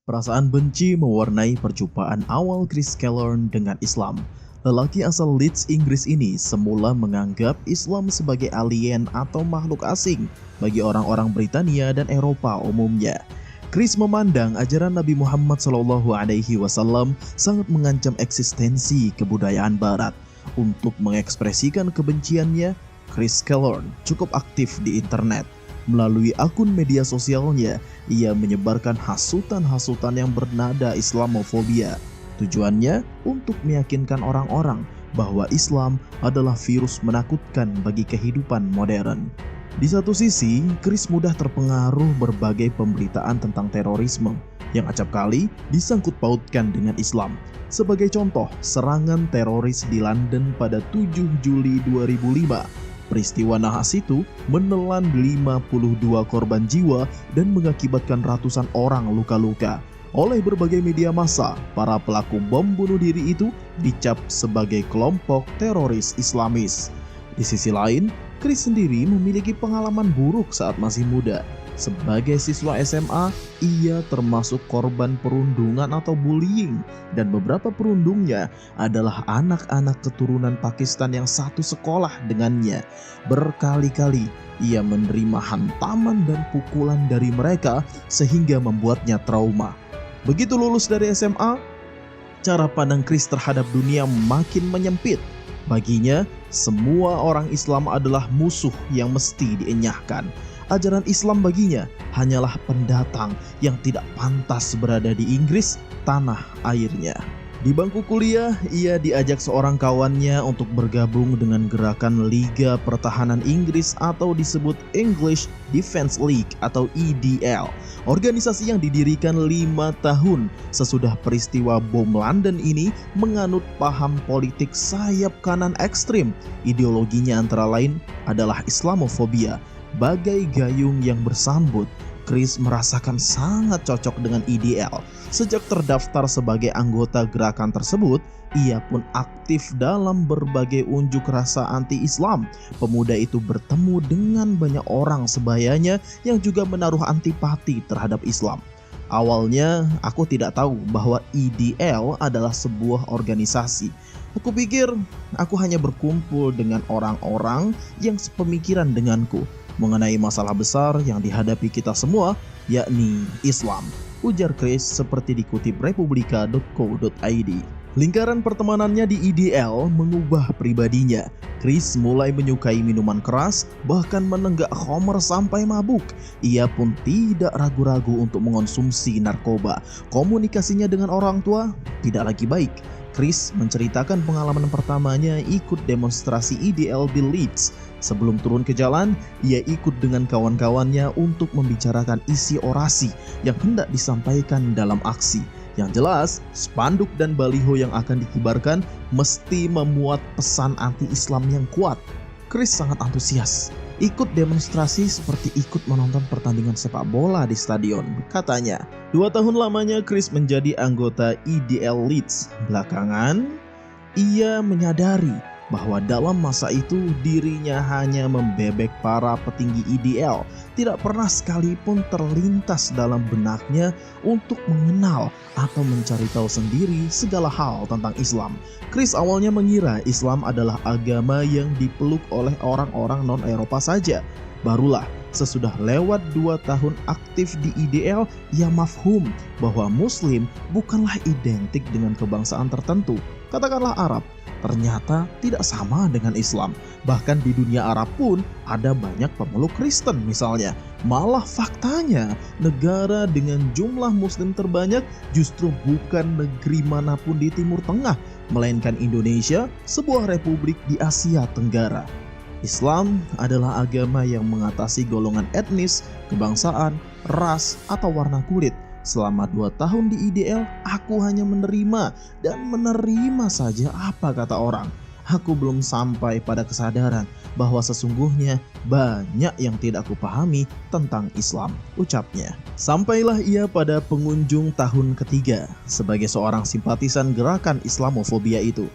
Perasaan benci mewarnai perjumpaan awal Chris Callorn dengan Islam. Lelaki asal Leeds, Inggris ini semula menganggap Islam sebagai alien atau makhluk asing bagi orang-orang Britania dan Eropa umumnya. Chris memandang ajaran Nabi Muhammad SAW sangat mengancam eksistensi kebudayaan Barat. Untuk mengekspresikan kebenciannya, Chris Callorn cukup aktif di internet. Melalui akun media sosialnya, ia menyebarkan hasutan-hasutan yang bernada Islamofobia. Tujuannya untuk meyakinkan orang-orang bahwa Islam adalah virus menakutkan bagi kehidupan modern. Di satu sisi, Chris mudah terpengaruh berbagai pemberitaan tentang terorisme yang acap kali disangkut pautkan dengan Islam. Sebagai contoh, serangan teroris di London pada 7 Juli 2005. Peristiwa nahas itu menelan 52 korban jiwa dan mengakibatkan ratusan orang luka-luka. Oleh berbagai media massa, para pelaku bom bunuh diri itu dicap sebagai kelompok teroris Islamis. Di sisi lain, Chris sendiri memiliki pengalaman buruk saat masih muda. Sebagai siswa SMA, ia termasuk korban perundungan atau bullying, dan beberapa perundungnya adalah anak-anak keturunan Pakistan yang satu sekolah dengannya. Berkali-kali ia menerima hantaman dan pukulan dari mereka sehingga membuatnya trauma. Begitu lulus dari SMA, cara pandang Chris terhadap dunia makin menyempit. Baginya, semua orang Islam adalah musuh yang mesti dienyahkan. Ajaran Islam baginya hanyalah pendatang yang tidak pantas berada di Inggris, tanah airnya. Di bangku kuliah, ia diajak seorang kawannya untuk bergabung dengan gerakan Liga Pertahanan Inggris atau disebut English Defence League atau EDL. Organisasi yang didirikan 5 tahun sesudah peristiwa bom London ini menganut paham politik sayap kanan ekstrim. Ideologinya antara lain adalah Islamofobia. Bagai gayung yang bersambut, Chris merasakan sangat cocok dengan IDL. Sejak terdaftar sebagai anggota gerakan tersebut, ia pun aktif dalam berbagai unjuk rasa anti-Islam. Pemuda itu bertemu dengan banyak orang sebayanya yang juga menaruh antipati terhadap Islam. Awalnya, aku tidak tahu bahwa IDL adalah sebuah organisasi. Aku pikir aku hanya berkumpul dengan orang-orang yang sepemikiran denganku mengenai masalah besar yang dihadapi kita semua, yakni Islam, ujar Chris seperti dikutip republika.co.id. Lingkaran pertemanannya di IDL mengubah pribadinya. Chris mulai menyukai minuman keras, bahkan menenggak khamr sampai mabuk. Ia pun tidak ragu-ragu untuk mengonsumsi narkoba. Komunikasinya dengan orang tua tidak lagi baik. Chris menceritakan pengalaman pertamanya ikut demonstrasi IDL di Leeds. Sebelum turun ke jalan, ia ikut dengan kawan-kawannya untuk membicarakan isi orasi yang hendak disampaikan dalam aksi. Yang jelas, spanduk dan baliho yang akan dikibarkan mesti memuat pesan anti-Islam yang kuat. Chris sangat antusias. Ikut demonstrasi seperti ikut menonton pertandingan sepak bola di stadion, katanya. 2 tahun lamanya Chris menjadi anggota IDL Leeds. Belakangan, ia menyadari bahwa dalam masa itu dirinya hanya membebek para petinggi IDL. Tidak pernah sekalipun terlintas dalam benaknya untuk mengenal atau mencari tahu sendiri segala hal tentang Islam. Chris awalnya mengira Islam adalah agama yang dipeluk oleh orang-orang non-Eropa saja. Barulah sesudah lewat 2 tahun aktif di IDL, ia mafhum bahwa Muslim bukanlah identik dengan kebangsaan tertentu, katakanlah Arab. Ternyata tidak sama dengan Islam. Bahkan di dunia Arab pun ada banyak pemeluk Kristen misalnya. Malah faktanya, negara dengan jumlah Muslim terbanyak justru bukan negeri manapun di Timur Tengah, melainkan Indonesia, sebuah republik di Asia Tenggara. Islam adalah agama yang mengatasi golongan etnis, kebangsaan, ras, atau warna kulit. Selama 2 tahun di IDL, aku hanya menerima dan menerima saja apa kata orang. Aku belum sampai pada kesadaran bahwa sesungguhnya banyak yang tidak kupahami tentang Islam, ucapnya. Sampailah ia pada pengunjung tahun ketiga sebagai seorang simpatisan gerakan Islamofobia itu.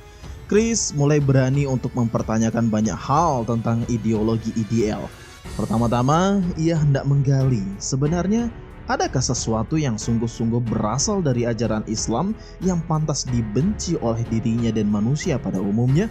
Chris mulai berani untuk mempertanyakan banyak hal tentang ideologi IDL. Pertama-tama, ia hendak menggali sebenarnya Adakah sesuatu yang sungguh-sungguh berasal dari ajaran Islam yang pantas dibenci oleh dirinya dan manusia pada umumnya?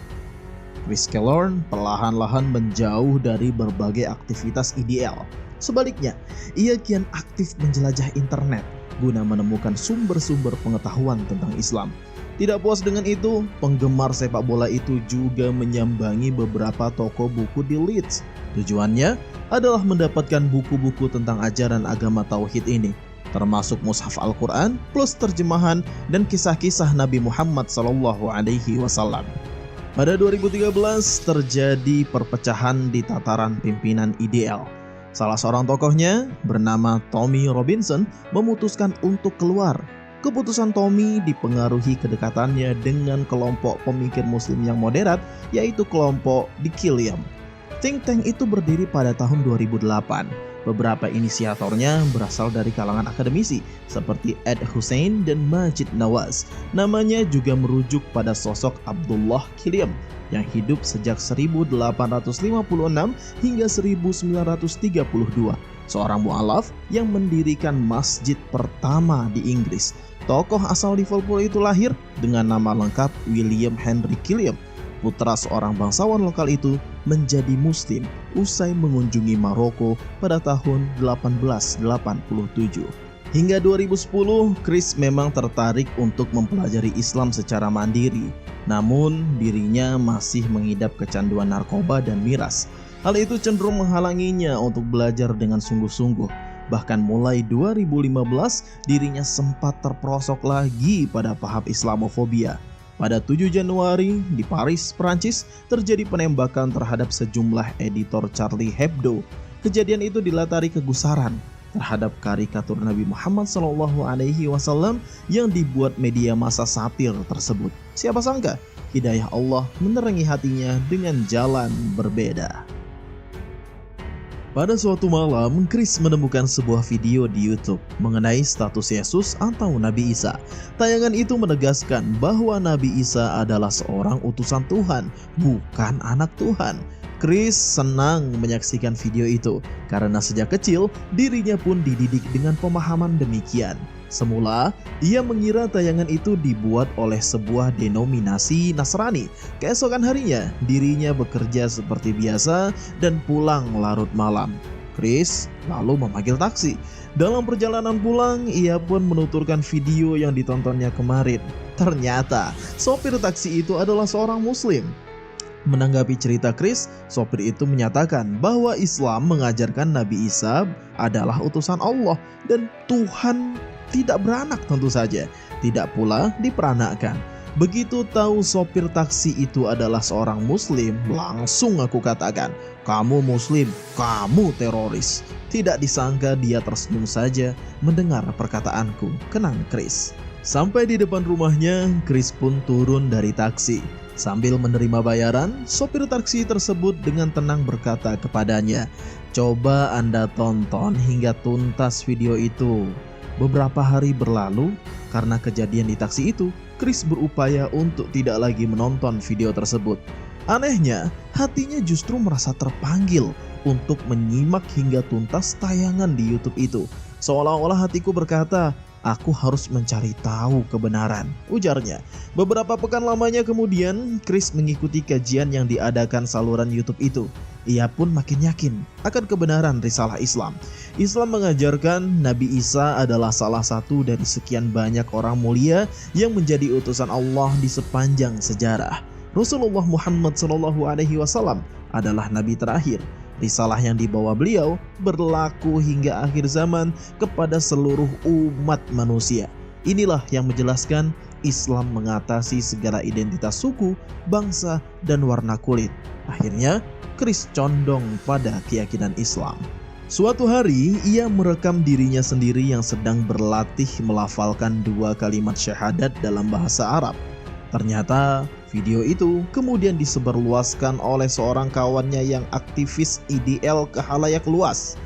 Chris Kellorn perlahan-lahan menjauh dari berbagai aktivitas ideal. Sebaliknya, ia kian aktif menjelajah internet guna menemukan sumber-sumber pengetahuan tentang Islam. Tidak puas dengan itu, penggemar sepak bola itu juga menyambangi beberapa toko buku di Leeds. Tujuannya adalah mendapatkan buku-buku tentang ajaran agama tauhid ini, termasuk mushaf Al-Quran plus terjemahan dan kisah-kisah Nabi Muhammad SAW. Pada 2013 terjadi perpecahan di tataran pimpinan ideal. Salah seorang tokohnya bernama Tommy Robinson memutuskan untuk keluar. Keputusan Tommy dipengaruhi kedekatannya dengan kelompok pemikir muslim yang moderat, yaitu kelompok The Killiam. Think Tank itu berdiri pada tahun 2008. Beberapa inisiatornya berasal dari kalangan akademisi seperti Ed Hussein dan Majid Nawaz. Namanya juga merujuk pada sosok Abdullah Killiam yang hidup sejak 1856 hingga 1932. Seorang mu'alaf yang mendirikan masjid pertama di Inggris. Tokoh asal Liverpool itu lahir dengan nama lengkap William Henry Killiam. Putra seorang bangsawan lokal itu menjadi muslim usai mengunjungi Maroko pada tahun 1887. Hingga 2010, Chris memang tertarik untuk mempelajari Islam secara mandiri. Namun, dirinya masih mengidap kecanduan narkoba dan miras. Hal itu cenderung menghalanginya untuk belajar dengan sungguh-sungguh. Bahkan mulai 2015, dirinya sempat terperosok lagi pada paham Islamofobia. Pada 7 Januari di Paris, Prancis, terjadi penembakan terhadap sejumlah editor Charlie Hebdo. Kejadian itu dilatari kegusaran terhadap karikatur Nabi Muhammad SAW yang dibuat media massa satir tersebut. Siapa sangka, hidayah Allah menerangi hatinya dengan jalan berbeda. Pada suatu malam, Chris menemukan sebuah video di YouTube mengenai status Yesus atau Nabi Isa. Tayangan itu menegaskan bahwa Nabi Isa adalah seorang utusan Tuhan, bukan anak Tuhan. Chris senang menyaksikan video itu karena sejak kecil dirinya pun dididik dengan pemahaman demikian. Semula, ia mengira tayangan itu dibuat oleh sebuah denominasi Nasrani. Keesokan harinya, dirinya bekerja seperti biasa dan pulang larut malam. Chris lalu memanggil taksi. Dalam perjalanan pulang, ia pun menuturkan video yang ditontonnya kemarin. Ternyata, sopir taksi itu adalah seorang muslim. Menanggapi cerita Chris, sopir itu menyatakan bahwa Islam mengajarkan Nabi Isa adalah utusan Allah dan Tuhan tidak beranak tentu saja, tidak pula diperanakkan. Begitu tahu sopir taksi itu adalah seorang muslim, langsung aku katakan, "Kamu muslim, kamu teroris." Tidak disangka dia tersenyum saja mendengar perkataanku, kenang Chris. Sampai di depan rumahnya, Chris pun turun dari taksi. Sambil menerima bayaran, sopir taksi tersebut dengan tenang berkata kepadanya, "Coba Anda tonton hingga tuntas video itu." Beberapa hari berlalu, karena kejadian di taksi itu, Chris berupaya untuk tidak lagi menonton video tersebut. Anehnya, hatinya justru merasa terpanggil untuk menyimak hingga tuntas tayangan di YouTube itu. Seolah-olah hatiku berkata, "Aku harus mencari tahu kebenaran," ujarnya. Beberapa pekan lamanya kemudian, Chris mengikuti kajian yang diadakan saluran YouTube itu. Ia pun makin yakin akan kebenaran risalah Islam. Islam mengajarkan Nabi Isa adalah salah satu dari sekian banyak orang mulia yang menjadi utusan Allah di sepanjang sejarah. Rasulullah Muhammad SAW adalah Nabi terakhir. Risalah yang dibawa beliau berlaku hingga akhir zaman kepada seluruh umat manusia. Inilah yang menjelaskan Islam mengatasi segala identitas suku, bangsa, dan warna kulit. Akhirnya, Chris condong pada keyakinan Islam. Suatu hari, ia merekam dirinya sendiri yang sedang berlatih melafalkan 2 kalimat syahadat dalam bahasa Arab. Ternyata, video itu kemudian disebarluaskan oleh seorang kawannya yang aktivis IDL ke khalayak luas.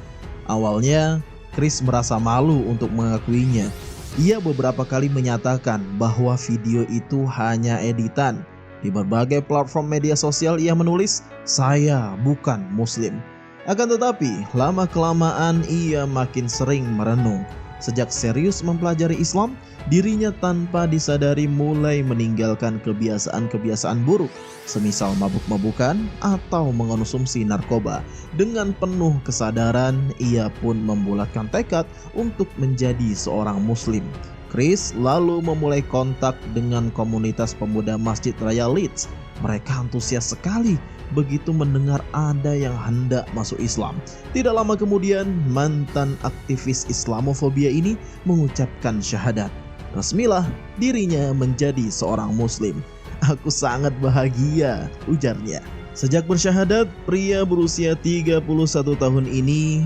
Awalnya, Chris merasa malu untuk mengakuinya. Ia beberapa kali menyatakan bahwa video itu hanya editan. Di berbagai platform media sosial ia menulis, "Saya bukan muslim." Akan tetapi, lama-kelamaan ia makin sering merenung. Sejak serius mempelajari Islam, dirinya tanpa disadari mulai meninggalkan kebiasaan-kebiasaan buruk, semisal mabuk-mabukan atau mengonsumsi narkoba. Dengan penuh kesadaran, ia pun membulatkan tekad untuk menjadi seorang muslim. Chris lalu memulai kontak dengan komunitas pemuda Masjid Raya Leeds. Mereka antusias sekali begitu mendengar ada yang hendak masuk Islam. Tidak lama kemudian, mantan aktivis Islamofobia ini mengucapkan syahadat. Resmilah dirinya menjadi seorang muslim. Aku sangat bahagia, ujarnya. Sejak bersyahadat, pria berusia 31 tahun ini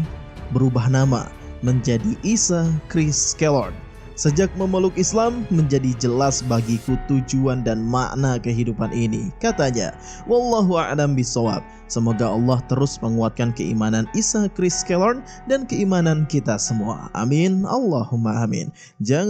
berubah nama menjadi Isa Chris Kellorn. Sejak memeluk Islam, menjadi jelas bagiku tujuan dan makna kehidupan ini. Katanya, wallahu a'lam bishawab. Semoga Allah terus menguatkan keimanan Isa Chris Kellorn dan keimanan kita semua. Amin. Allahumma amin. Jangan